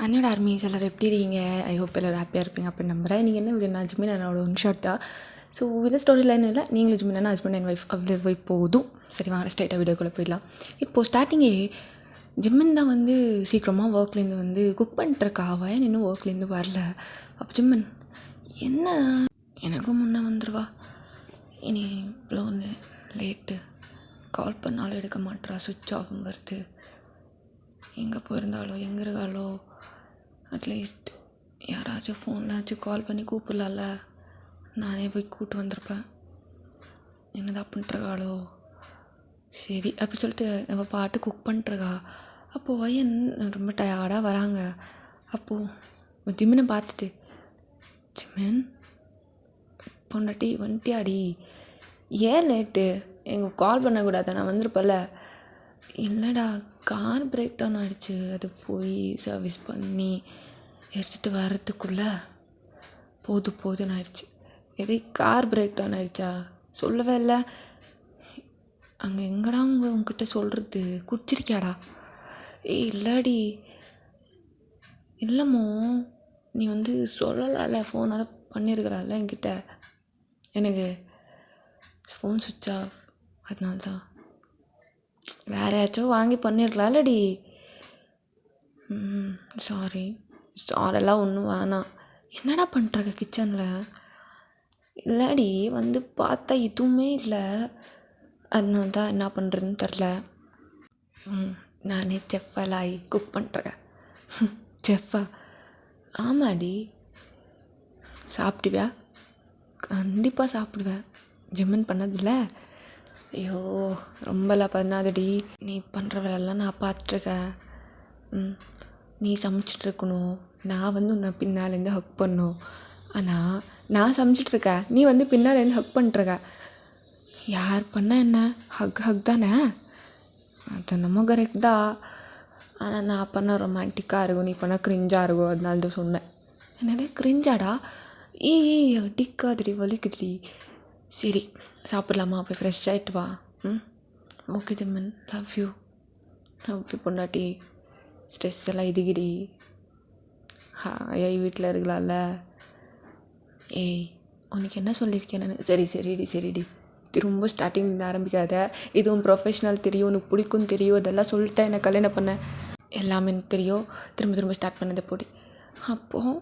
என்னோட ஆர்மிஸ் எல்லோரும் எப்படி இருக்கீங்க? ஐ ஹோப் எல்லோரும் ஹாப்பியாக இருப்பீங்க அப்படின்னு நம்புகிறேன். நீங்கள் என்ன வீடியோ நான் ஜிம்மின் என்னோட ஒன் ஷாட் தான். ஸோ இதில் ஸ்டோரி லைன் இல்லை, நீங்களும் ஜிம்மின் ஹஸ்பண்ட் அண்ட் ஒய்ஃப் அவ்வளோ போய் போதும். சரி வாங்க ஸ்ட்ரைட்டாக வீடியோக்குள்ளே போயிடலாம். இப்போது ஸ்டார்டிங்கே ஜிம்மின் தான் வந்து சீக்கிரமாக ஒர்க்லேருந்து வந்து குக் பண்ணிட்டுருக்கா. அவன் இன்னும் ஒர்க்லேருந்து வரல. அப்போ ஜிம்மன் என்ன எனக்கும் முன்னே வந்துடுவா, இனி இவ்வளோ லேட்டு கால் பண்ணாலும் எடுக்க மாட்டேறா, சுவிட்ச் ஆஃபும் வருது. எங்கே போயிருந்தாலோ எங்கே இருக்காளோ, அட்லீஸ்ட் யாராச்சும் ஃபோன்லாச்சும் கால் பண்ணி கூப்பிடலாம்ல, நானே போய் கூப்பிட்டு வந்திருப்பேன். என்னதான் அப்படின்ட்டுருக்காளோ. சரி அப்படி சொல்லிட்டு அவள் பாட்டு குக் பண்ணிட்டுருக்கா. அப்போது வயன் ரொம்ப டயர்டாக வராங்க. அப்போது ஜிம்மினை பார்த்துட்டு, ஜிம்மன் பொண்டாட்டி வந்துட்டியாடி, ஏன் லேட்டு, எங்கள் கால் பண்ணக்கூடாது, நான் வந்திருப்பேன்ல. இல்லைடா கார் பிரேக் டவுன் ஆகிடுச்சு, அது போய் சர்வீஸ் பண்ணி எடுத்துகிட்டு வர்றதுக்குள்ளே போதுன்னு ஆயிடுச்சு. எதே கார் பிரேக் டவுன் ஆகிடுச்சா? சொல்லவே இல்லை. அங்கே எங்கடா உங்ககிட்ட சொல்கிறது, குடிச்சிருக்கியாடா? இல்லடி. இல்லைம்மோ, நீ வந்து சொல்லலாம்ல, ஃபோனால் பண்ணியிருக்கலாம்ல என்கிட்ட. எனக்கு ஃபோன் சுவிட்ச் ஆஃப், அதனால்தான். வேறு யாச்சும் வாங்கி பண்ணியிருக்கலாம்லடி. சாரெல்லாம் ஒன்றும் வேணாம். என்னடா பண்ணுறாங்க கிச்சனில்? இல்லடி வந்து பார்த்தா எதுவுமே இல்லை, அதனால தான் என்ன பண்ணுறதுன்னு தெரில. நானே செஃப்பாலாகி குக் பண்ணுறேன். செஃப்பா? ஆமாடி. சாப்பிடுவியா? கண்டிப்பாக சாப்பிடுவேன். ஜிம்மன் பண்ணதில்ல. ஐயோ ரொம்பலாம் பண்ணாதடி, நீ பண்ணுற வேலையெல்லாம் நான் பார்த்துருக்கேன். நீ சமைச்சிட்ருக்கணும், நான் வந்து உன்னை பின்னாலேருந்து ஹக் பண்ணணும். ஆனால் நான் சமைச்சிட்ருக்கேன், நீ வந்து பின்னாலேருந்து ஹக் பண்ணிட்டுருக்க. யார் பண்ணால் என்ன, ஹக் தானே. அது என்னமோ கரெக்ட் தான். ஆனால் நான் பண்ண ரொமான்டிக்காக இருக்கும், நீ பண்ணால் க்ரிஞ்சாக இருக்கும், அதனால தான் சொன்னேன். என்னது க்ரிஞ்சாடா? ஏய் அடிக்காதடி, வலிக்குதுடி. சரி சாப்பிட்லாமா? போய் ஃப்ரெஷ் ஆகிட்டு வா. ஓகே ஜிம்மன், லவ் யூ பொண்டாட்டி. ஸ்ட்ரெஸ் எல்லாம் இதுகிடி. ஏய் வீட்டில் இருக்கலாம்ல. ஏய் உனக்கு என்ன சொல்லியிருக்கேன் நான்? சரிடி திரும்ப ஸ்டார்டிங் ஆரம்பிக்காத. இதுவும் ப்ரொஃபஷ்னல் தெரியும், உனக்கு பிடிக்கும் தெரியும், அதெல்லாம் சொல்லிட்டேன். என்னை கல்யாணம் பண்ண எல்லாமே எனக்கு தெரியும். திரும்ப ஸ்டார்ட் பண்ணதை போடி. அப்போது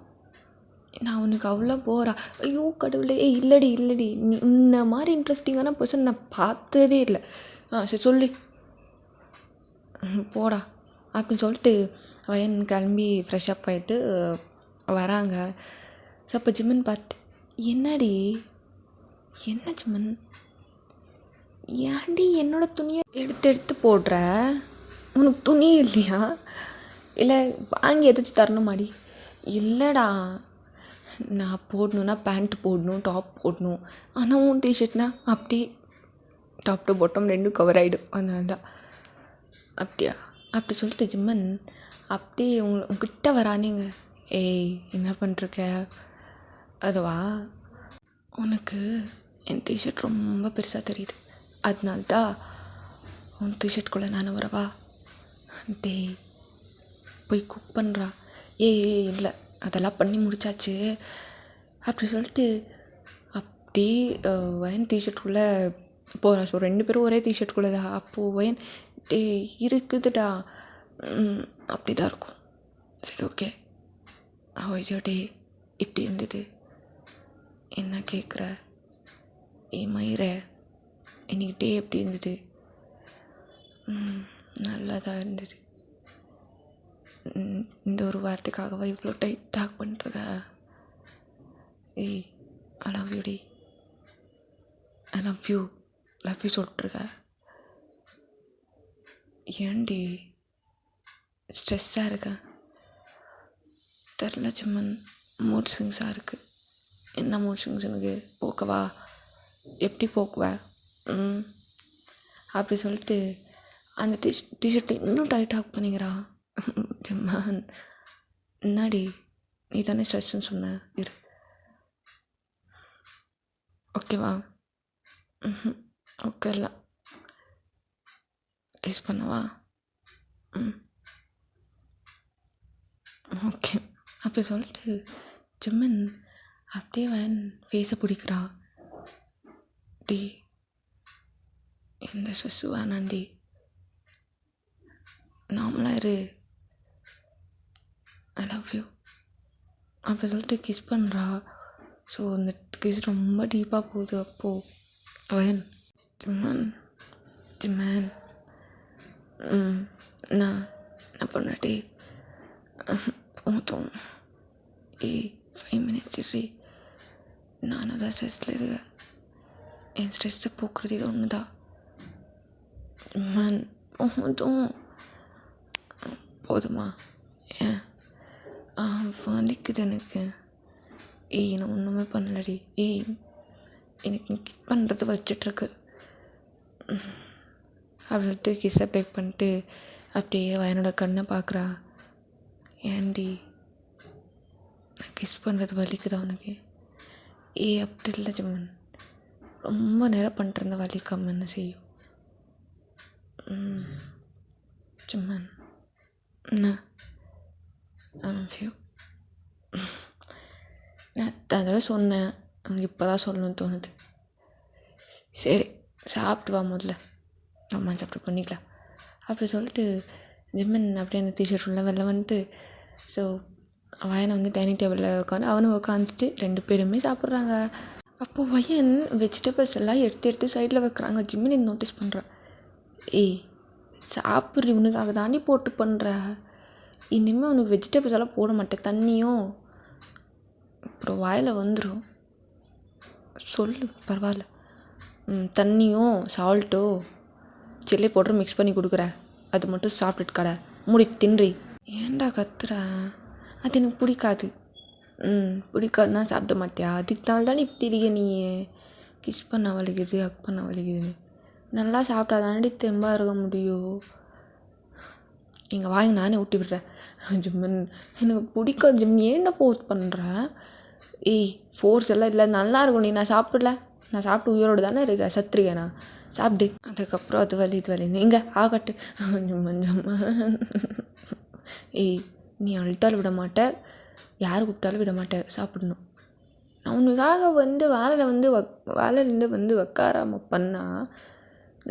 நான் உனக்கு அவ்வளோ போகிறா? ஐயோ கடவுளே. இல்லடி நீ இந்த மாதிரி இன்ட்ரெஸ்டிங்கான பர்சன் நான் பார்த்ததே இல்லை. சரி சொல்லி போடா அப்படின்னு சொல்லிட்டு வயன் கிளம்பி ஃப்ரெஷ் அப் ஆகிட்டு வராங்க. ஸோ அப்போ ஜிம்மன் பார்த்து, என்னடி என்ன ஜிம்மன், ஏன்டி என்னோடய துணியை எடுத்து போடுற? உனக்கு துணி இல்லையா, இல்லை வாங்கி எதாச்சும் தரணுமாடி? இல்லைடா, நான் போடணுன்னா பேண்ட் போடணும், டாப் போடணும். ஆனால் உன் டிஷர்ட்னா அப்படியே டாப் டு பாட்டம் ரெண்டும் கவர் ஆகிடும், அதனால தான். அப்படியா? அப்படி சொல்லிட்டு ஜிம்மன் அப்படியே உங்ககிட்ட வரானேங்க. ஏய் என்ன பண்ணிருக்க? அதுவா, உனக்கு என் டிஷர்ட் ரொம்ப பெருசாக தெரியுது, அதனால தான் உன் டிஷர்ட்குள்ளே நான் வரவா? டேய் போய் குக் பண்ணுறா. ஏய் இல்லை அதெல்லாம் பண்ணி முடிச்சாச்சு. அப்படி சொல்லிட்டு அப்படியே வயன் டிஷர்ட்குள்ளே போகிறா. ஸோ 2 பேரும் ஒரே டிஷர்ட்குள்ளே தான். அப்போது வயன் டே இருக்குதுடா. அப்படி தான் இருக்கும். சரி ஓகே, ஹவ் டே இப்படி இருந்தது? என்ன கேட்குற? மயிர இன்னைக்கு டே எப்படி இருந்தது? நல்லா தான் இருந்தது. இந்த ஒரு வாரத்துக்காகவா இவ்வளோ டைட்டாக பண்ணிட்டுருக்க? ஏய் ஐ லவ் யூ டி, ஐ லவ் யூ சொல்லிட்டுருக்க. ஏன்டி ஸ்ட்ரெஸ்ஸாக இருக்க? தெரில ஜிம்மன், மூட் ஸ்விங்ஸாக இருக்குது. என்ன மூட் ஸ்விங்ஸ் எனக்கு? போக்கவா? எப்படி போக்குவேன்? அப்படி சொல்லிட்டு அந்த டிஷர்ட்டை இன்னும் டைட்டாக பண்ணிக்கிறா. ஜிம்மன் என்னாடி, நீ தானே ஸ்ட்ரெஸ்ன்னு சொன்ன, இரு ஓகேவா? ஓகே இல்லை, கிஸ் பண்ணவா? ஓகே அப்படி சொல்லிட்டு ஜிம்மன் அப்படியே ஃபேஸை பிடிக்கிறா. டி இந்த ஸ்ட்ரெஸ்ஸு வேணாண்டி, நார்மலாக இரு, ஐ லவ் யூ அப்படி சொல்லிட்டு கிஸ் பண்ணுறா. ஸோ அந்த கிஸ் ரொம்ப டீப்பாக போகுது. அப்போது அவன் ஜிம்மன் ஜிம்மன் நான் என்ன பண்ணாட்டி போதும் 5 minutes இரு, நானும் தான் ஸ்ட்ரெஸ்ஸில் இருக்கேன், என் ஸ்ட்ரெஸ்ஸை போக்குறது இது ஒன்று தான் ஜிம்மன், போதும் போதுமா, ஏன் வலிக்குது எனக்கு, நான் ஒன்றுமே பண்ணலடி, எனக்கு கிஸ் பண்ணுறது வச்சிட்ருக்கு அப்படின்ட்டு கிஸ்ஸை பிரேக் பண்ணிட்டு அப்படியே என்னோட கண்ணை பார்க்குறா. ஏன்டி நான் கிஸ் பண்ணுறது வலிக்குதா உனக்கு? அப்படி இல்லை ஜிம்மன், ரொம்ப நேரம் பண்ணிட்டு வலிக்காம என்ன செய்யும் ஜிம்மன், என்ன நான் அதோட சொன்னேன், எனக்கு இப்போ தான் சொல்லணும்னு தோணுது. சரி சாப்பிட்டு வா, முதல்ல ரொமான்ஸ் அப்படி பண்ணிக்கலாம் அப்படி சொல்லிட்டு ஜிம்மன் அப்படியே அந்த டிஷர்ட் ஃபுல்லாக வெளில வந்துட்டு, ஸோ வயனை டைனிங் டேபிளில் உட்காந்து அவனும் உட்காந்துட்டு 2 பேருமே சாப்பிட்றாங்க. அப்போது வயன் வெஜிடபிள்ஸ் எல்லாம் எடுத்து சைடில் வைக்கிறாங்க. ஜிம்மன் நோட்டீஸ் பண்ணுறான். சாப்பிட்ற இவனுக்காக தாண்டி போட்டு பண்ணுற, இனிமேல் உனக்கு வெஜிடபிள்ஸ் எல்லாம் போட மாட்டேன், தண்ணியும் அப்புறம் வாயில் வந்துடும், சொல்லு பரவாயில்ல, தண்ணியும் சால்ட்டோ சில்லி பவுடரும் மிக்ஸ் பண்ணி கொடுக்குற, அது மட்டும் சாப்பிட்டுட்டு கடை மூடிட்டு தின்றி. ஏன்டா கத்துற, அது எனக்கு பிடிக்காது. பிடிக்காதுன்னா சாப்பிட மாட்டியா, அதுக்கு தானே இப்படி இருக்க நீ, கிஸ் பண்ண வலிக்குது ஹக் பண்ண வலிக்குதுன்னு, நல்லா சாப்பிட்டா தானடி தெம்பாக இருக்க முடியும். எங்கள் வாங்கி நானே ஊட்டி விடுறேன். ஜிம்மன் எனக்கு பிடிக்காது ஜிம்மன், ஏன்டா ஃபோர்ஸ் பண்ணுறேன்? ஃபோர்ஸ் எல்லாம் இல்லை, நல்லா இருக்கும், நீ நான் சாப்பிடல, நான் சாப்பிட்டு உயிரோடு தானே இருக்கேன், சத்துருக்கேன் நான், சாப்பிடு. அதுக்கப்புறம் அது வலி இது வலி இங்கே ஆகட்டு. ஜிம்மன் ஜிம்மன் நீ அழுத்தாலும் விட மாட்டேன், யார் கூப்பிட்டாலும் விட மாட்டேன், சாப்பிடணும். நான் உனக்காக வேலையிலேருந்து உக்காராம பண்ணால்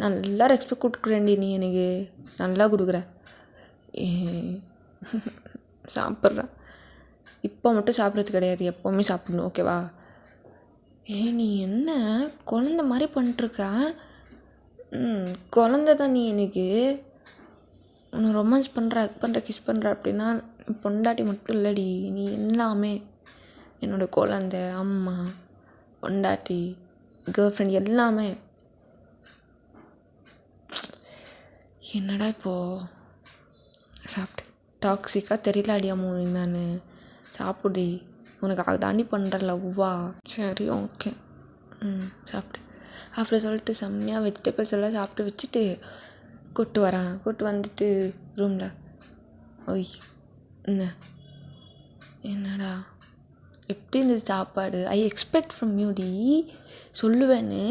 நல்லா ரெஸ்பெக்ட் கொடுக்குறேன்டி, நீ எனக்கு நல்லா கொடுக்குற, சாப்பிட்றேன். இப்போ மட்டும் சாப்பிட்றது கிடையாது, எப்போவுமே சாப்பிடணும், ஓகேவா? நீ என்ன குழந்த மாதிரி பண்ணிட்டுருக்க? குழந்த தான் நீ, எனக்கு உன்னை ரொமான்ஸ் பண்ணுற ஹக் பண்ணுற கிஸ் பண்ணுற அப்படின்னா பொண்டாட்டி மட்டும் இல்லடி, நீ எல்லாமே, என்னோடய குழந்த, அம்மா, பொண்டாட்டி, கேர்ள் ஃப்ரெண்ட் எல்லாமே. என்னடா இப்போது சாப்பிட்டு டாக்ஸிக்காக தெரியல அடியா மூணு நான் சாப்பிடி, உனக்கு அதை தாண்டி பண்ணுற லவ்வா, சரி ஓகே சாப்பிட்டு அப்படி சொல்லிட்டு செம்மையாக வெஜிடபிள்ஸ் எல்லாம் சாப்பிட்டு வச்சுட்டு கூட்டு வந்துட்டு ரூமில், ஓய் என்னடா எப்படி இருந்தது சாப்பாடு, ஐ எக்ஸ்பெக்ட் ஃப்ரம் யூ டி சொல்லுவேன்னு,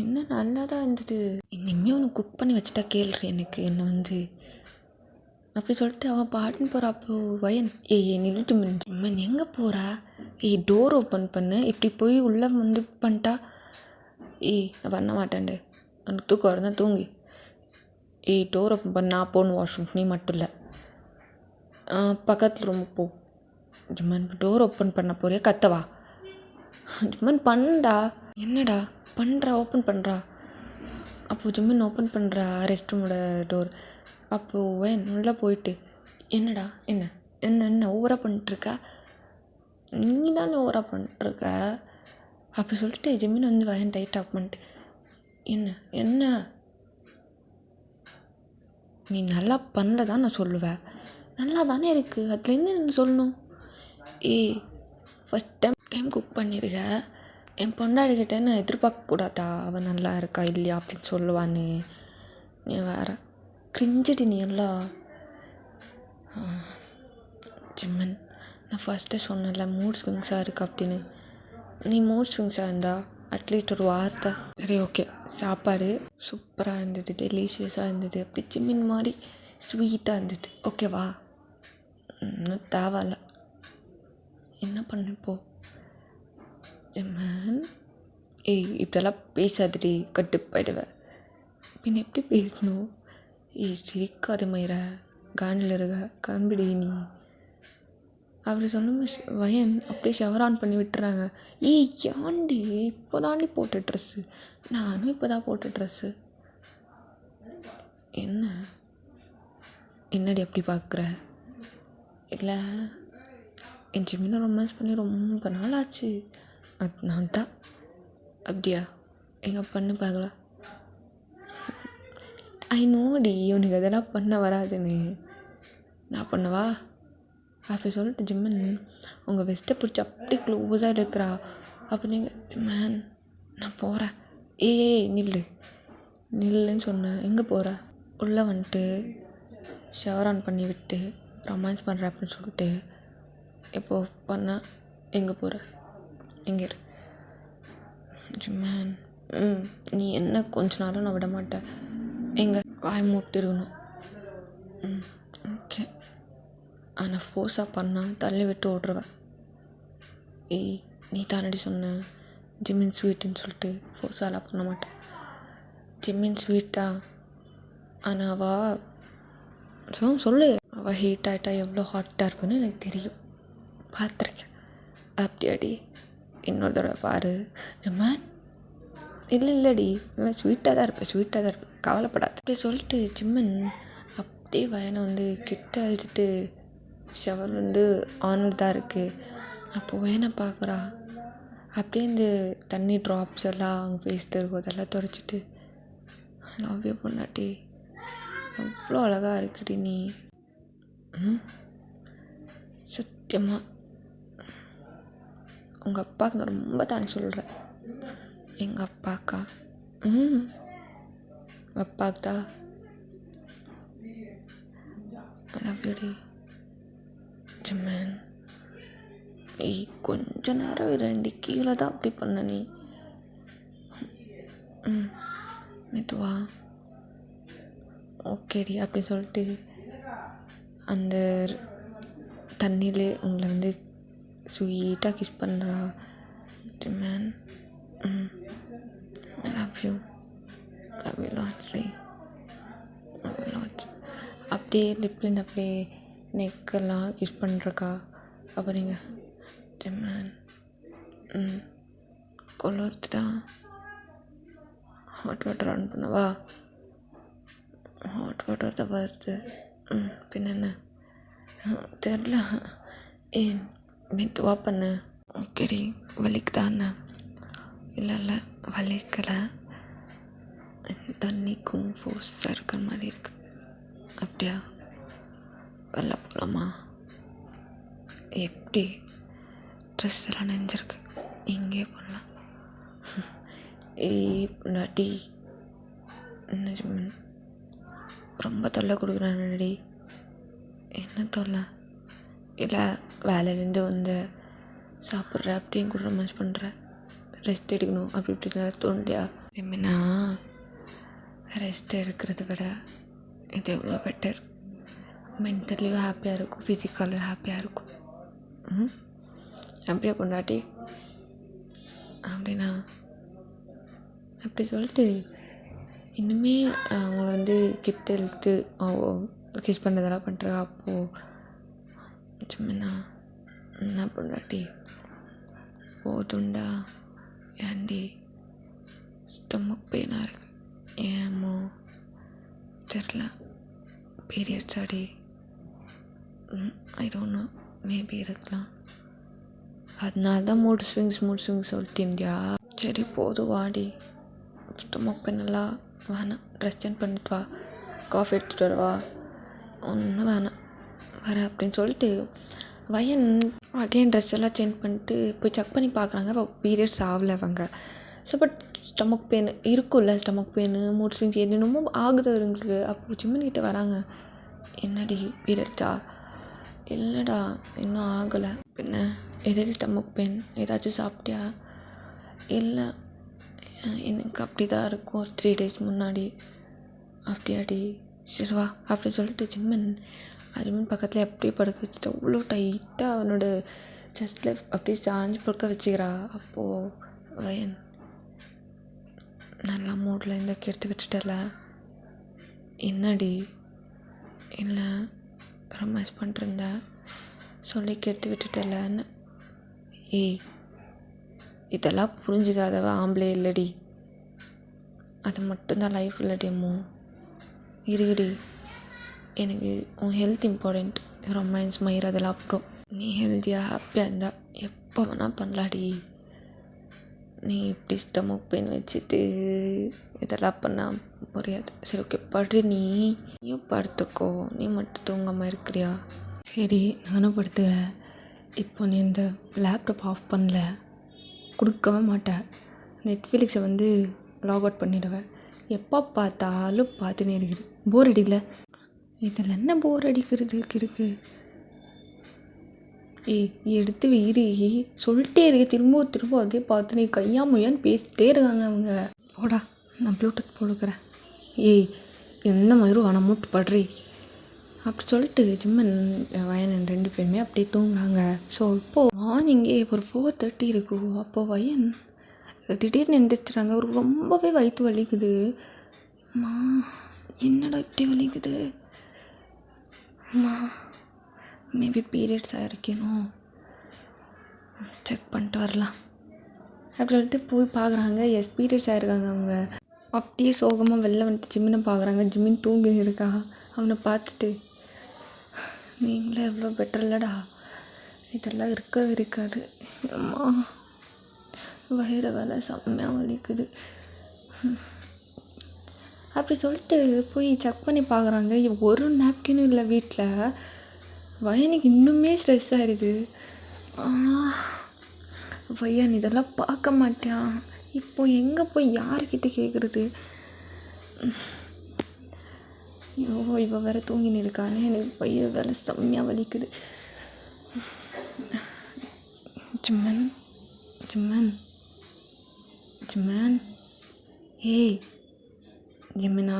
என்ன நல்லா தான் இருந்தது, இனிமேல் உனக்கு குக் பண்ணி வச்சுட்டா கேள்றி எனக்கு என்ன அப்படி சொல்லிட்டு அவன் பாட்டுன்னு போகிறா. அப்போது வயன் நிறுத்து மின் எங்கே போகிறா, டோர் ஓப்பன் பண்ணு, இப்படி போய் உள்ளே பண்ணிட்டா, நான் பண்ண மாட்டேன்டே, எனக்கு தூக்கம் வரதான் தூங்கி, டோர் ஓப்பன் பண்ண, நான் போகணும் வாஷ்ரூம், நீ மட்டும் இல்லை, பக்கத்தில் ரொம்ப போ. ஜிம்மன் டோர் ஓப்பன் பண்ண போறியா, கத்தவா? ஜிம்மன் பண்ணடா, என்னடா பண்ணுறா, ஓப்பன் பண்ணுறா. அப்போது ஜிம்மன் ஓப்பன் பண்ணுறா ரெஸ்ட் ரூமோட டோர். அப்போது உள்ளே போயிட்டு, என்னடா என்ன என்ன என்ன ஓவராக பண்ணிட்டுருக்க, நீ தானே ஓவராக பண்ணிட்டுருக்க அப்படி சொல்லிட்டு ஜிம்மன் வயன் டைட் ஆஃப் பண்ணிட்டு, என்ன என்ன நீ நல்லா பண்ணல தான் நான் சொல்லுவேன், நல்லா தானே இருக்குது, அதுலேருந்து என்ன சொல்லணும், ஃபஸ்ட் டைம் குக் பண்ணியிருக்க, என் பொண்டாடிக்கிட்டே நான் எதிர்பார்க்கக்கூடாதா அவன் நல்லா இருக்கா இல்லையா அப்படின்னு சொல்லுவான்னு, நீ வேறு கிரிஞ்சிட்டு நீ எல்லாம். ஜிம்மன் நான் ஃபஸ்ட்டே சொன்னேன்ல மூட் ஸ்விங்ஸாக இருக்கு அப்படின்னு, நீ மூட் ஸ்விங்ஸாக இருந்தா அட்லீஸ்ட் ஒரு வார்த்தை, சரி ஓகே சாப்பாடு சூப்பராக இருந்தது, டெலிஷியஸாக இருந்தது, அப்படி ஜிம்மன் மாதிரி ஸ்வீட்டாக இருந்தது, ஓகேவா? இன்னும் தேவையில்ல. என்ன பண்ண இப்போ? ஜிம்மன், ஏய் இப்படியெல்லாம் பேசாதடி, கட்டுப்பாயிடுவேன். பின்ன எப்படி பேசணும்? ஏய் சிரிக்காத மயிர, காண்டில் இருக்க கம்பிடி நீ. அப்படி சொல்லும்போது வயன் அப்படியே ஷவர் ஆன் பண்ணி விட்டுறாங்க. ஏய் ஏன்டி இப்போ தாண்டி போட்ட ட்ரெஸ்ஸு, நானும் இப்போ தான் போட்ட ட்ரெஸ்ஸு. என்னடி அப்படி பார்க்குற? இல்லை என் ஜிம்மினை ரொமான்ஸ் பண்ணி ரொம்ப நாள் ஆச்சு. நான் தான். அப்படியா? எங்கே பண்ணு பார்க்கலாம். ஐ நோடி உனக்கு அதெல்லாம் பண்ண வராதுன்னு. நான் பண்ணவா? அப்படி சொல்லிட்டு ஜிம்மன் உங்கள் வெஸ்ட்டை பிடிச்சி அப்படியே க்ளோஸாக இருக்கிறா. அப்போ நீங்கள் ஜிம்மன் நான் போகிறேன். ஏய் நில்லுன்னு சொன்னேன். எங்கே போகிற? உள்ளே வந்துட்டு ஷவர் ஆன் பண்ணி விட்டு ரொமான்ஸ் பண்ணுற அப்படின்னு சொல்லிட்டு இப்போ பண்ணால் எங்கே போகிற? எங்கே இரு ஜிம்மன். நீ என்ன கொஞ்ச நாளும் நான் விட மாட்டேன். எங்கே வாய் மூட்டு இருக்கணும். ஓகே. ஆனால் ஃபோர்ஸாக பண்ணால் தள்ளி விட்டு ஓடுருவேன். ஏய் நீ தானடி சொன்ன ஜிம்மின் ஸ்வீட்டுன்னு சொல்லிட்டு. ஃபோர்ஸாலாம் பண்ண மாட்டேன். ஜிம்மின் ஸ்வீட் தான். ஆனால் சொல்லு. அவள் ஹீட் ஆகிட்டா எவ்வளோ ஹாட்டாக இருக்குன்னு எனக்கு தெரியும், பார்த்துருக்கேன். அப்படியாடி? இன்னொரு தடவை பாரு ஜிம்மன். இல்லடி நல்லா ஸ்வீட்டாக தான் இருப்பேன், கவலைப்படாது. அப்படி சொல்லிட்டு ஜிம்மன் அப்படியே வயனை கிட்ட அழிச்சிட்டு ஷவர் ஆனில் தான் இருக்குது. அப்போ வயனை பார்க்குறா. அப்படியே இந்த தண்ணி ட்ராப்ஸ் எல்லாம் அவங்க ஃபேஸில் இருக்கும், அதெல்லாம் துடைச்சிட்டு லவ் யூ பொண்டாட்டி, எவ்வளோ அழகாக இருக்குடி நீ. சத்தியமாக உங்கள் அப்பாவுக்கு நான் ரொம்ப தேங்க்ஸ் சொல்கிறேன். எங்கள் அப்பாக்கா? அப்பாவுக்கு தான். லவ் யூ டி ஜிம்மன். ஏய் கொஞ்ச நேரம் 2 கீழே தான் அப்படி பண்ண நீ. மெதுவா ஓகேடி அப்படி சொல்லிட்டு அந்த தண்ணியிலே உங்களை ஸ்வீட்டாக கிஸ் பண்ணுறா ஜிம்மன். ஐ லவ் யூ லாட்ஸ் ரே, லாட்ஸ். அப்படியே லிப்லேருந்து அப்படியே நெக்கெல்லாம் கிஸ் பண்ணுறக்கா. அப்போ நீங்கள் ஜிம்மன் கொள்ளத்து தான். ஹாட் வாட்டர் ஆன் பண்ணவா? ஹாட் வாட்டர் தான் வருது. பின்ன என்ன தெரில. மெதுவாக பண்ணு. ஓகேடி. வலிக்குதாண்ணா? இல்லை வலிக்கலை. தண்ணிக்கும் ஃபோர்ஸாக இருக்கிற மாதிரி இருக்கு. அப்படியா? வெளில போகலாமா? எப்படி? ட்ரெஸ் எல்லாம் நெஞ்சிருக்கு, இங்கே போடலாம். ஏய் பொண்டாட்டி, என்ன ஜிம்மன் ரொம்ப தொல்லை கொடுக்குறானடி? என்ன தொல்லை? இல்லை வேலையிலேருந்து சாப்பிட்ற, அப்படியும் கூட ரொமான்ஸ் பண்ணுற, ரெஸ்ட் எடுக்கணும் அப்படி இப்படிலாம் தோண்டியா? ஜிம்மனா ரெஸ்ட் எடுக்கிறத விட இது எவ்வளோ பெட்டர். மென்டலியும் ஹாப்பியாக இருக்கும், ஃபிசிக்கலியும் ஹாப்பியாக இருக்கும். அப்படியா பொண்டாட்டி? அப்படின்னா அப்படி சொல்லிட்டு இன்னுமே அவங்கள கிட்ட இழுத்து கிஸ் பண்ணதெல்லாம் பண்ணுறா. அப்போது சும்மா என்ன பொண்டாட்டி போதுண்டா. ஏன்டி ஸ்டொமக் பெயினாக இருக்குது? ஏமோ தெரில. Periods Aadi? I don't know, maybe இருக்கலாம். அதனால தான் மூட் ஸ்விங்ஸ் சொல்லிட்டு இருந்தியா? சரி போதும் வாடி. ஸ்டொமக் பெயினெல்லாம் வேணாம். ட்ரெஸ் சேஞ்ச் பண்ணிட்டு வா, காஃபி எடுத்துகிட்டு வரவா? ஒன்றும் வேணாம், வரேன் அப்படின்னு சொல்லிட்டு வயன் அகைன் ட்ரெஸ் எல்லாம் சேஞ்ச் பண்ணிட்டு போய் செக் பண்ணி பார்க்குறாங்க. இப்போ பீரியட்ஸ் ஆகலை அவங்க. ஸோ பட் ஸ்டொமக் பெயின் இருக்கும்ல, ஸ்டொமக் பெயின், மூட் ஸ்விங்ஸ் என்னென்னமோ ஆகுது அவங்களுக்கு. அப்போது ஜிம்மன்கிட்ட வராங்க. என்னடி பீரியட்ஸா? இல்லைடா இன்னும் ஆகலை. பின்ன எதுக்கு ஸ்டொமக் பெயின்? ஏதாச்சும் சாப்பிட்டியா? இல்லை எனக்கு அப்படி தான் இருக்கும் ஒரு 3 days முன்னாடி. அப்படியாடி? சரி வா அப்படி சொல்லிட்டு ஜிம்மன் அஜ்மன் பக்கத்தில் அப்படியே படுக்க வச்சுட்டு அவ்வளோ டைட்டாக அவனோட செஸ்ட்டில் அப்படியே சாஞ்சு படுக்க வச்சுக்கிறா. அப்போது வயன் நல்லா மூடில் இந்த கெடுத்து விட்டுட்டல. என்னடி? இல்லை ரொமான்ஸ் பண்ணிருந்த சொல்லி கெடுத்து விட்டுட்டலன்னு. ஏய், இதெல்லாம் புரிஞ்சுக்காதவ ஆம்பளை இல்லடி. அது மட்டும்தான் லைஃப் இல்லடி அம்மோ. இருக்குடி, எனக்கு உன் ஹெல்த் இம்பார்ட்டண்ட். ரொமான்ஸ் மயிர் அதெல்லாம் அப்புறம். நீ ஹெல்த்தியாக ஹாப்பியாக இருந்தால் எப்போ வேணால் பண்ணலாடி. நீ இப்படி ஸ்டமக் பெயின் வச்சுட்டு இதெல்லாம் பண்ணால் புரியாது. சரி ஓகே படு, நீயும் படுத்துக்கோ. நீ மட்டும் தூங்காமல் இருக்கிறியா? சரி நானும் படுத்துக்கிறேன். இப்போ நீ இந்த லேப்டாப் ஆஃப் பண்ணல, கொடுக்கவே மாட்டேன். நெட்ஃப்ளிக்ஸை லாக் அவுட் பண்ணிடுவேன். எப்போ பார்த்தாலும் பார்த்துனே இருக்குது. போர் அடிக்கல? இதில் என்ன போர் அடிக்கிறது இருக்கு? எடுத்து வீரி சொல்லிட்டே இருக்கு. திரும்ப அதே பார்த்து நீ கையா முயான்னு பேசிட்டே இருக்காங்க அவங்க. போடா, நான் ப்ளூடூத் போடுக்கிறேன். என்ன மயிரும் வேணாம் மூட்டு படுறி அப்படி சொல்லிட்டு ஜிம்மன் வயன் 2 பேருமே அப்படியே தூங்குறாங்க. ஸோ இப்போது மார்னிங்கே ஒரு 4:30 இருக்கும். அப்போது வயன் திடீர்னு எந்திரிச்சுறாங்க. அவருக்கு ரொம்பவே வயிற்று வலிக்குது. அம்மா என்னடா இப்படி வலிக்குது? அம்மா மேபி பீரியட்ஸ் ஆகிருக்கணும், செக் பண்ணிட்டு வரலாம் அப்படி சொல்லிட்டு போய் பார்க்குறாங்க. பீரியட்ஸ் ஆகிருக்காங்க. அவங்க அப்படியே சோகமாக வெளில வந்துட்டு ஜிம்மினை பார்க்குறாங்க. ஜிம்மின் தூங்கின்னு இருக்கா. அவனை பார்த்துட்டு, நீங்களே எவ்வளோ பெட்டர் இல்லைடா, இதெல்லாம் இருக்கவே இருக்காது. அம்மா வயிறு வேலை செம்மையாக வலிக்குது அப்படி சொல்லிட்டு போய் செக் பண்ணி பார்க்குறாங்க. ஒரு நாப்கினும் இல்லை வீட்டில். வயனுக்கு இன்னுமே ஸ்ட்ரெஸ் ஆகிடுது. ஆனால் பையன் இதெல்லாம் பார்க்க மாட்டான். இப்போ எங்கே போய் யார்கிட்ட கேட்குறது? ஐயோ, இப்போ வேறு தூங்கின்னு இருக்கானே. எனக்கு பையன் வேலை செம்மையாக வலிக்குது. ஜிம்மன் ஜிம்மன் ஜிம்மன் ஏய் ஜிம்மனா,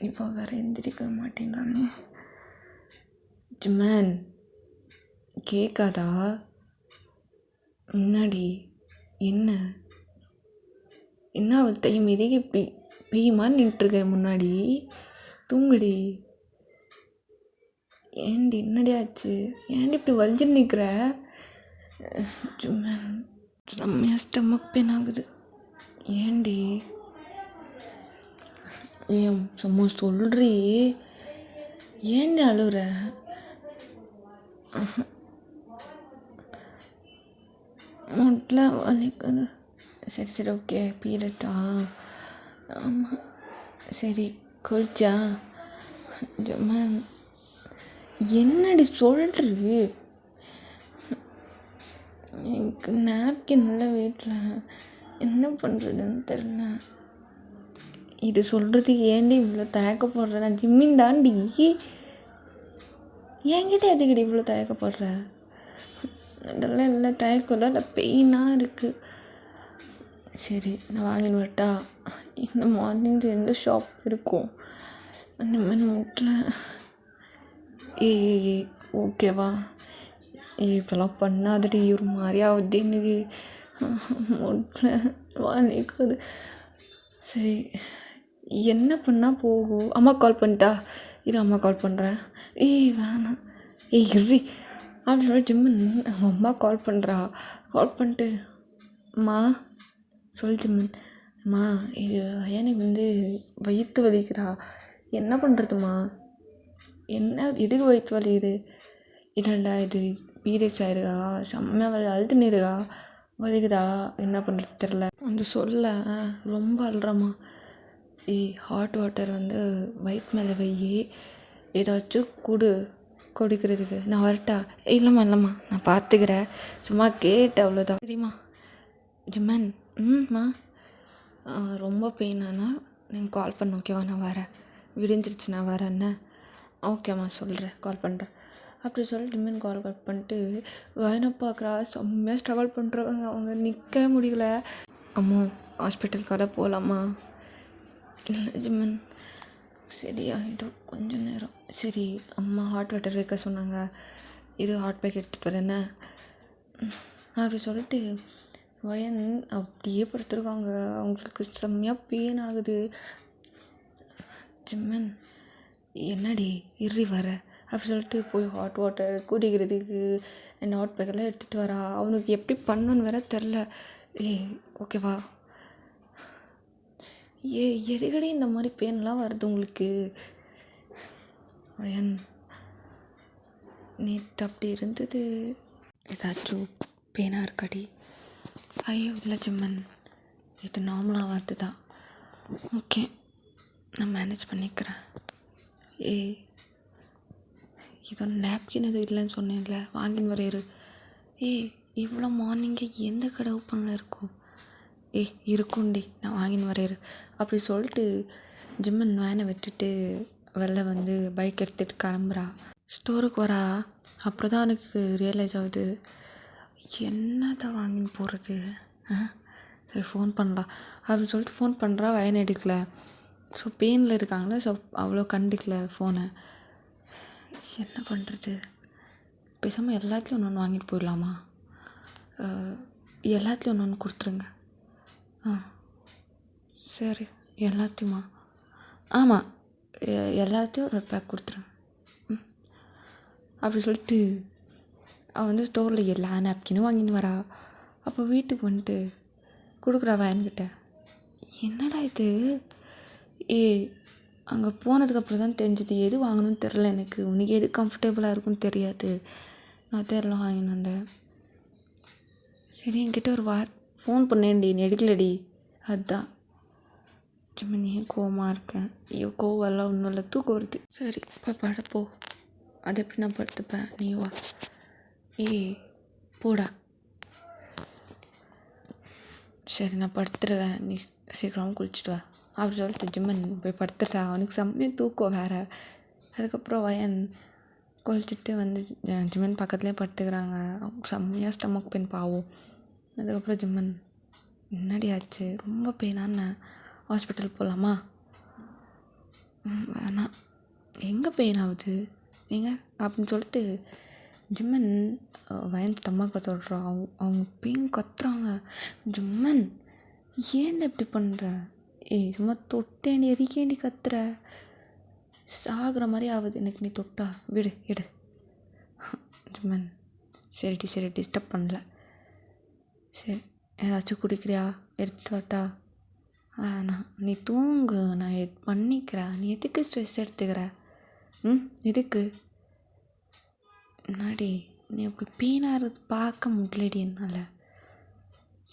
இப்போ வேறு எந்திரிக்க மாட்டேங்கிறானே. ஜிம்மன் கேட்காதா? முன்னாடி என்ன அவள் டைம் இதுக்கு இப்படி பெய்யுமான்னு நின்றுட்டுருக்க முன்னாடி. தூங்குடி. ஏண்டி என்னடி ஆச்சு? ஏண்டி இப்படி வலிஞ்சுன்னு நிற்கிற? ஜிம்மன் செம்மையாக ஸ்டமக் பெயின் ஆகுது. ஏண்டி? ஏன் சும்மா சொல்கிறீ? ஏண்டி அழுகுற? முட்டில் வலிக்குது. சரி ஓகே பீரியட்டா? ஆமாம். சரி குளிச்சா? ஜிம்மன் என்னடி சொல்கிறீ? எனக்கு நாப்கின் இல்லை வீட்டில், என்ன பண்ணுறதுன்னு தெரில. இது சொல்கிறதுக்கு ஏண்டி இவ்வளோ தயக்கப்படுற? நான் ஜிம்மின் தாண்டி. என்கிட்ட எதுக்கடி இவ்வளோ தயக்கப்படுற? இதெல்லாம் இல்லை, தயக்கம் இல்லை, பெயினாக இருக்குது. சரி நான் வாங்கின்னு வரட்டா? இந்த மார்னிங் எந்த ஷாப் இருக்கும் அந்த மாதிரி முட்டில்? ஏய் ஓகேவா? இப்போலாம் பண்ணாதடி, ஒரு மாதிரி ஆகுது எனக்கு. முட்டில் வலிக்குது. சரி என்ன பண்ணால் போகும்? அம்மா கால் பண்ணிட்டா? இரு அம்மா கால் பண்ணுறேன். வேணாம். இரு அப்படி சொல்லி ஜிம்மன் அவங்க அம்மா கால் பண்ணுறா. கால் பண்ணிட்டு, அம்மா சொல் ஜிம்மன். அம்மா இது எனக்கு வயிற்று வலிக்குதா, என்ன பண்ணுறதும்மா? என்ன எதுக்கு வயிற்று வலிக்குது? இல்லைடா இது பீரியட்ஸ் ஆகிருக்கா, செம்மையாக வலி, அழுதுன்னு இருக்கா, வலிக்குதா, என்ன பண்ணுறது தெரில சொல்ல. ரொம்ப அழுறம்மா. ஹாட் வாட்டர் வயிற்று மேலே வை, ஏதாச்சும் குடிக்கிறதுக்கு. நான் வரட்டா? இல்லைம்மா நான் பார்த்துக்கிறேன், சும்மா கேட்டு அவ்வளோதான். சரிம்மா. ஜிம்மன் ம்மா ரொம்ப பெயினானா நீங்கள் கால் பண்ண, ஓகேவா? நான் வரேன், விடிஞ்சிருச்சு, நான் வரேன்ன. ஓகேம்மா சொல்கிறேன், கால் பண்ணுறேன் அப்படி சொல்லிட்டு ஜிம்மன் கால் கட் பண்ணிட்டு வயனை பார்க்குறா. செம்மையாக ஸ்ட்ரகிள் பண்ணுறாங்க அவங்க, நிற்கவே முடியல. அம்மா ஹாஸ்பிட்டலுக்காக போகலாமா? இல்லை ஜிம்மன் சரியாயிடும் கொஞ்சம் நேரம். சரி, அம்மா ஹாட் வாட்டர் வைக்க சொன்னாங்க, இது ஹாட் பேக் எடுத்துகிட்டு வரேன்னு அப்படி சொல்லிட்டு வயன் அப்படியே படுத்துருக்காங்க. அவங்களுக்கு செம்மையாக பெயின் ஆகுது. ஜிம்மன் என்னடி இறி வர அப்படி சொல்லிட்டு போய் ஹாட் வாட்டர் குடிக்கிறதுக்கு என்ன ஹாட் பேக்கெல்லாம் எடுத்துகிட்டு வரா. அவனுக்கு எப்படி பண்ணணுன்னு வேற தெரில. ஓகேவா எதுக்கடி இந்த மாதிரி பெயின்லாம் வருது உங்களுக்கு? வயன் நேற்று அப்படி இருந்தது. ஏதாச்சும் பெயினாக இருக்காடி? ஐயோ இல்லை ஜிம்மன், இது நார்மலாக வருது தான். ஓகே, நான் மேனேஜ் பண்ணிக்கிறேன். இதோ நேப்கின் எதுவும் இல்லைன்னு சொன்னேன்ல, வாங்கின்னு வரையிரு. இவ்வளோ மார்னிங்கே எந்த கடை ஓப்பனில் இருக்கும்? இருக்கும்டி, நான் வாங்கின்னு வரையிரு அப்படி சொல்லிட்டு ஜிம்மன் வேனை விட்டுட்டு வெளில வந்து பைக் எடுத்துகிட்டு கிளம்புறா. ஸ்டோருக்கு வரா. அப்புறம் தான் எனக்கு ரியலைஸ் ஆகுது, என்னதான் வாங்கின்னு போகிறது. சரி ஃபோன் பண்ணலாம் அப்படின்னு சொல்லிட்டு ஃபோன் பண்ணுறா. வயன் எடுக்கல. ஸோ பெயினில் இருக்காங்களே, ஸோ அவ்வளோ கண்டுக்கல ஃபோனை. என்ன பண்ணுறது? பேசாமல் எல்லாத்துலேயும் ஒன்று ஒன்று வாங்கிட்டு போயிடலாமா? எல்லாத்துலேயும் ஒன்று ஒன்று கொடுத்துருங்க. சரி, எல்லாத்தையுமா? ஆமாம், எல்லாத்தையும் ஒரு பேக் கொடுத்துருங்க. அப்படி சொல்லிட்டு அவள் வந்து ஸ்டோரில் எல்லா நாப்கினும் வாங்கின்னு வரா. அப்போ வீட்டுக்கு வந்துட்டு கொடுக்குறாவா என்கிட்ட. என்னடா இது? அங்கே போனதுக்கப்புறம் தான் தெரிஞ்சது எது வாங்கணும்னு தெரில எனக்கு. உனக்கு எது கம்ஃபர்டபுளாக இருக்குன்னு தெரியாது. நான் தெரியல வாங்கின்னு வந்தேன். சரி, என்கிட்ட ஒரு ஃபோன் பண்ணேன்டி, நீ எடுக்கலடி. அதுதான் சும்மா நீ கோவமாக இருக்கேன். ஐயோ கோவம்லாம் ஒன்றும் இல்லை, தூக்கம் வருது. சரி இப்போ படுப்போ. அது எப்படி நான் படுத்துப்பேன், நீ வா. போடா. சரி நான் படுத்துருவேன், நீ சீக்கிரமாக குளிச்சுட்டு வா அப்படி சொல்லிட்டு ஜிம்மன் போய் படுத்துடுறா. அவனுக்கு செம்மையாக தூக்கம் வேறு. அதுக்கப்புறம் வயன் குளிச்சுட்டு வந்து ஜிம்மன் பக்கத்துலேயே படுத்துக்கிறாங்க. அவங்க செம்மையாக ஸ்டமக் பெயின் பாவம். அதுக்கப்புறம் ஜிம்மன் என்னடி ஆச்சு, ரொம்ப பெயினான ஹாஸ்பிட்டல் போகலாமா? வேணாம், எங்கே பெயின் ஆகுது எங்க அப்படின்னு சொல்லிட்டு ஜிம்மன் வயன் ஸ்டமக்கை தொடுறான். அவங்க பெயின் கத்துறாங்க. ஜிம்மன் ஏன்டா இப்படி பண்ணுற? சும்மா தொட்டேண்டி எதுக்கேண்டி கத்துற? சாகிற மாதிரி ஆகுது எனக்கு, நீ தொட்டா விடு எடு. ஜிம்மன் சரி டிஸ்டர்ப் பண்ணல. சரி ஏதாச்சும் குடிக்கிறியா, எடுத்துட்டு வாட்டா? வேணாம், நீ தூங்கு, நான் பண்ணிக்கிறேன். நீ எதுக்கு ஸ்ட்ரெஸ் எடுத்துக்கிற? எதுக்கு? என்னாடி நீ அப்படி பெயினாக பார்க்க முடியலடி என்னால்.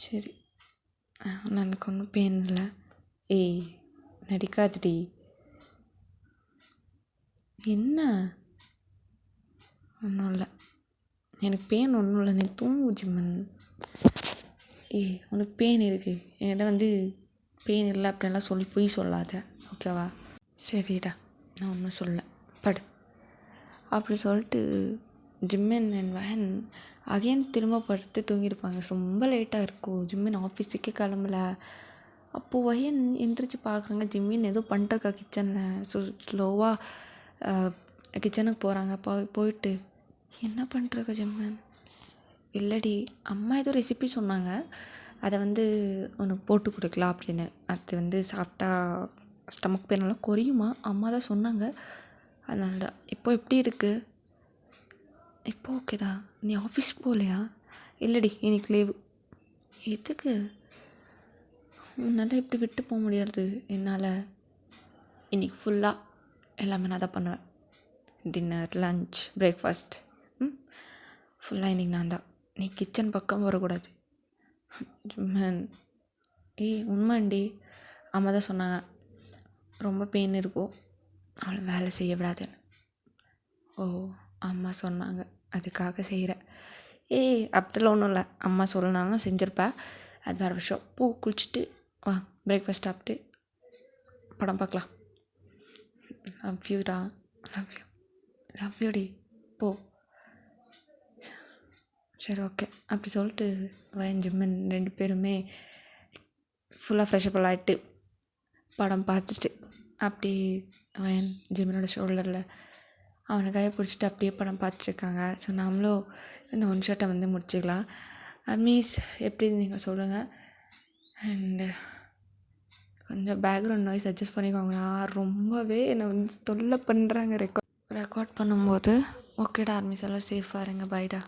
சரி எனக்கு ஒன்றும் பெயின் இல்லை. நடிக்காதடி. என்ன? ஒன்றும் இல்லை, எனக்கு பெயின் ஒன்றும் இல்லை, நீ தூங்கு ஜிம்மன். உனக்கு பெயின் இருக்குது, என்கிட்ட வந்து பெயின் இல்லை அப்படின்லாம் சொல்லி பொய் சொல்லாத, ஓகேவா? சரிடா, நான் ஒன்றும் சொல்ல, படு அப்படி சொல்லிட்டு ஜிம்மன் அண்ட் வயன் அகைன் திரும்ப படுத்து தூங்கியிருப்பாங்க. ரொம்ப லேட்டாக இருக்கும். ஜிம்மன் ஆஃபீஸுக்கே கிளம்பல. அப்போது வயன் எந்திரிச்சு பார்க்குறாங்க, ஜிம்மின் ஏதோ பண்ணிருக்கா கிச்சனில். ஸோ ஸ்லோவாக கிச்சனுக்கு போகிறாங்க. போயிட்டு என்ன பண்ணிருக்க ஜிம்மன்? இல்லடி, அம்மா ஏதோ ரெசிபி சொன்னாங்க, அதை வந்து உனக்கு போட்டு கொடுக்கலாம் அப்படின்னு. அது வந்து சாப்பிட்டா ஸ்டமக் பெயினெல்லாம் குறையுமா, அம்மா தான் சொன்னாங்க, அதனால தான். இப்போ எப்படி இருக்குது? இப்போ ஓகேதா? நீ ஆஃபீஸ் போகலையா? இல்லடி, இன்னைக்கு லீவு. எதுக்கு? உன்னால் எப்படி விட்டு போக முடியாது என்னால். இன்றைக்கி ஃபுல்லாக எல்லாமே நான் தான் பண்ணுவேன். டின்னர், லன்ச், பிரேக்ஃபாஸ்ட் ஃபுல்லாக இன்றைக்கி நான் தான். நீ கிச்சன் பக்கம் வரக்கூடாது. உண்மைண்டி, அம்மா தான் சொன்னாங்க, ரொம்ப பெயின் இருக்கும், அவளை வேலை செய்ய விடாதுன்னு. அம்மா சொன்னாங்க, அதுக்காக செய்கிறேன். அப்படிலாம் ஒன்றும் இல்லை, அம்மா சொல்லனாலும் செஞ்சுருப்பேன், அது வேறு விஷயம். குளிச்சுட்டு வா, பிரேக்ஃபாஸ்ட் சாப்பிட்டு படம் பார்க்கலாம். லவ் யூடா, லவ் யூடி, போ. சரி ஓகே அப்படி சொல்லிட்டு வயன் ஜிம்மன் 2 பேருமே ஃபுல்லாக ஃப்ரெஷ்அப் ஆகிட்டு படம் பார்த்துட்டு அப்படி அவன் ஜிமினோட ஷோல்டரில் அவனை கையை பிடிச்சிட்டு அப்படியே படம் பார்த்துருக்காங்க. ஸோ நாமளும் இந்த ஒன் ஷாட்டை வந்து முடிச்சிக்கலாம். மீஸ் எப்படி நீங்கள் சொல்லுங்கள். அண்டு கொஞ்சம் பேக்ரவுண்ட் நாய்ஸ் அட்ஜஸ்ட் பண்ணிக்கோங்கண்ணா. ரொம்பவே என்னை வந்து தொல்லை பண்ணுறாங்க ரெக்கார்ட் பண்ணும்போது. ஓகேடா ஆர்மிஸ் எல்லாம் சேஃபாக இருங்க. பைடா.